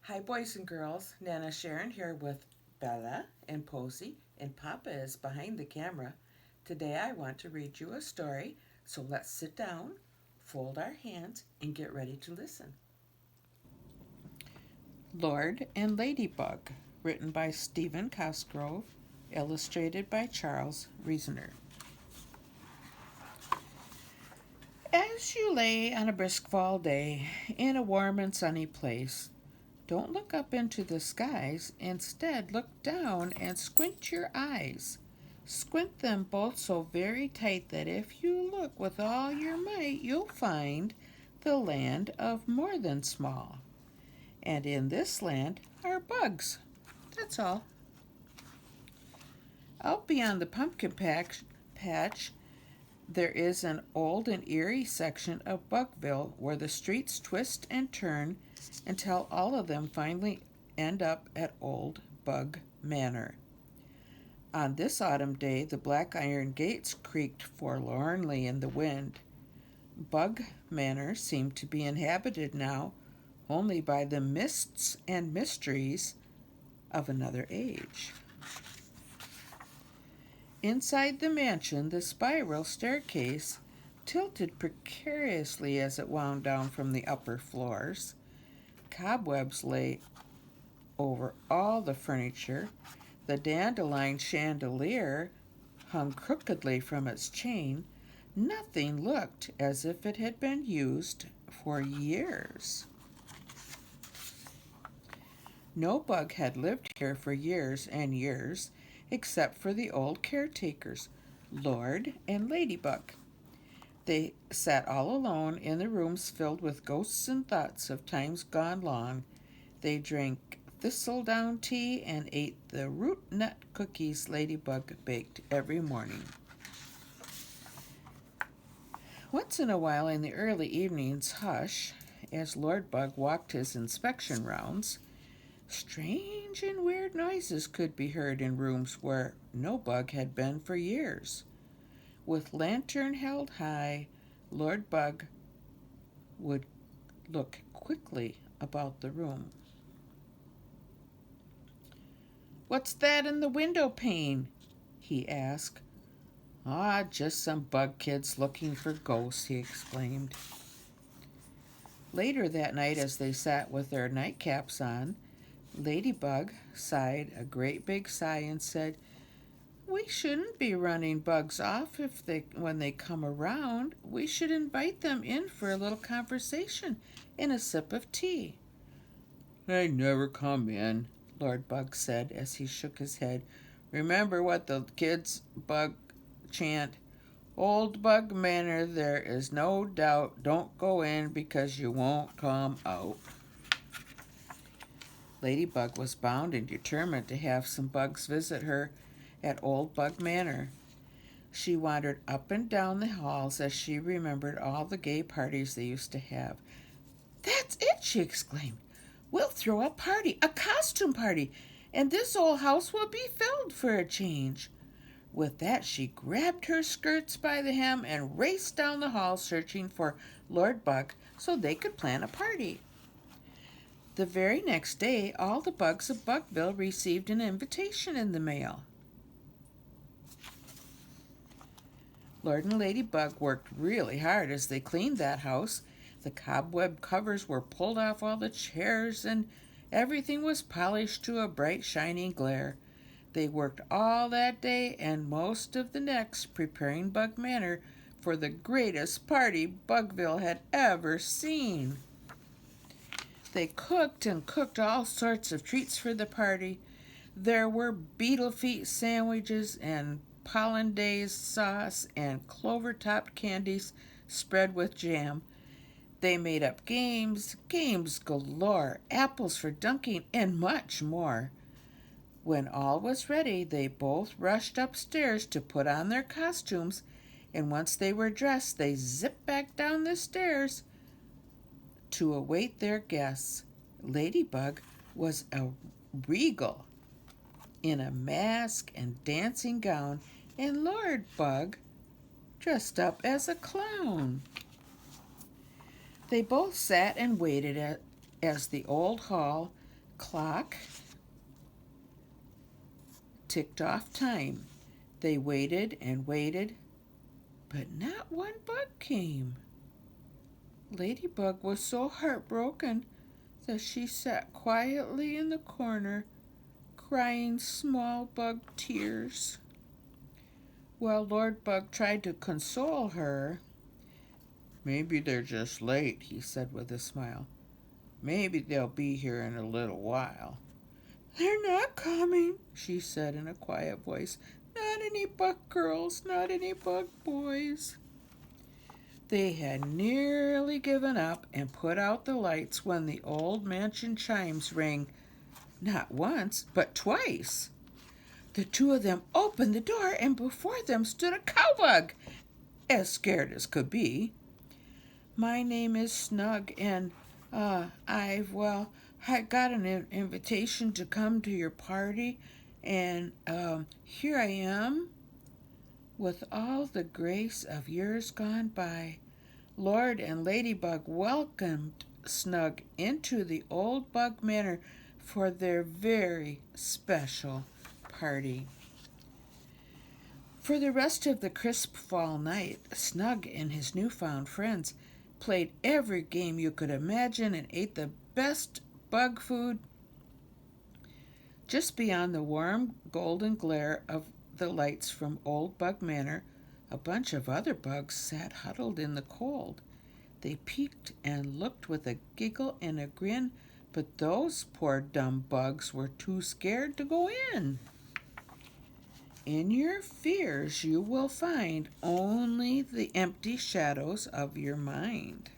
Hi, boys and girls. Nana Sharon here with Bella and Posey, and Papa is behind the camera. Today I want to read you a story, so let's sit down, fold our hands, and get ready to listen. Lord and Ladybug, written by Stephen Cosgrove, illustrated by Charles Reasoner. As you lay on a brisk fall day in a warm and sunny place, don't look up into the skies. Instead, look down and squint your eyes. Squint them both so very tight that if you look with all your might, you'll find the land of more than small. And in this land are bugs. That's all. Out beyond the patch, there is an old and eerie section of Buggville where the streets twist and turn until all of them finally end up at Old Bugg Manor. On this autumn day, the black iron gates creaked forlornly in the wind. Bugg Manor seemed to be inhabited now only by the mists and mysteries of another age. Inside the mansion, the spiral staircase tilted precariously as it wound down from the upper floors. Cobwebs lay over all the furniture. The dandelion chandelier hung crookedly from its chain. Nothing looked as if it had been used for years. No bug had lived here for years and years, except for the old caretakers, Lord and Ladybug. They sat all alone in the rooms filled with ghosts and thoughts of times gone long. They drank thistledown tea and ate the root nut cookies Ladybug baked every morning. Once in a while in the early evening's hush, as Lord Bug walked his inspection rounds, strange and weird noises could be heard in rooms where no bug had been for years. With lantern held high, Lord Bug would look quickly about the room. "What's that in the window pane?" he asked. "Ah, just some bug kids looking for ghosts," he explained. Later that night, as they sat with their nightcaps on, Ladybug sighed a great big sigh and said, "We shouldn't be running bugs off when they come around. We should invite them in for a little conversation and a sip of tea." "They never come in," Lord Bug said as he shook his head. "Remember what the kids bug chant, Old Bug Manor, there is no doubt. Don't go in because you won't come out." Ladybug was bound and determined to have some bugs visit her at Old Bug Manor. She wandered up and down the halls as she remembered all the gay parties they used to have. "That's it!" she exclaimed. "We'll throw a party, a costume party, and this old house will be filled for a change." With that, she grabbed her skirts by the hem and raced down the hall searching for Lord Bug so they could plan a party. The very next day, all the bugs of Bugville received an invitation in the mail. Lord and Ladybug worked really hard as they cleaned that house. The cobweb covers were pulled off all the chairs and everything was polished to a bright shining glare. They worked all that day and most of the next preparing Bug Manor for the greatest party Bugville had ever seen. They cooked and cooked all sorts of treats for the party. There were beetle feet sandwiches and hollandaise sauce and clover-topped candies spread with jam. They made up games galore, apples for dunking, and much more. When all was ready, they both rushed upstairs to put on their costumes, and once they were dressed, they zipped back down the stairs to await their guests. Ladybug was a regal in a mask and dancing gown, and Lord Bug dressed up as a clown. They both sat and waited as the old hall clock ticked off time. They waited and waited, but not one bug came. Ladybug was so heartbroken that she sat quietly in the corner, crying small bug tears. While Lord Bug tried to console her, "Maybe they're just late," he said with a smile. "Maybe they'll be here in a little while." "They're not coming," she said in a quiet voice. "Not any bug girls, not any bug boys." They had nearly given up and put out the lights when the old mansion chimes rang, not once, but twice. The two of them opened the door, and before them stood a cowbug, as scared as could be. "My name is Snug, and I got an invitation to come to your party, and here I am." With all the grace of years gone by, Lord and Ladybug welcomed Snug into the old Bug Manor for their very special party. For the rest of the crisp fall night, Snug and his newfound friends played every game you could imagine and ate the best bug food. Just beyond the warm golden glare of the lights from old Bug Manor, a bunch of other bugs sat huddled in the cold. They peeked and looked with a giggle and a grin, but those poor dumb bugs were too scared to go in. In your fears you will find only the empty shadows of your mind.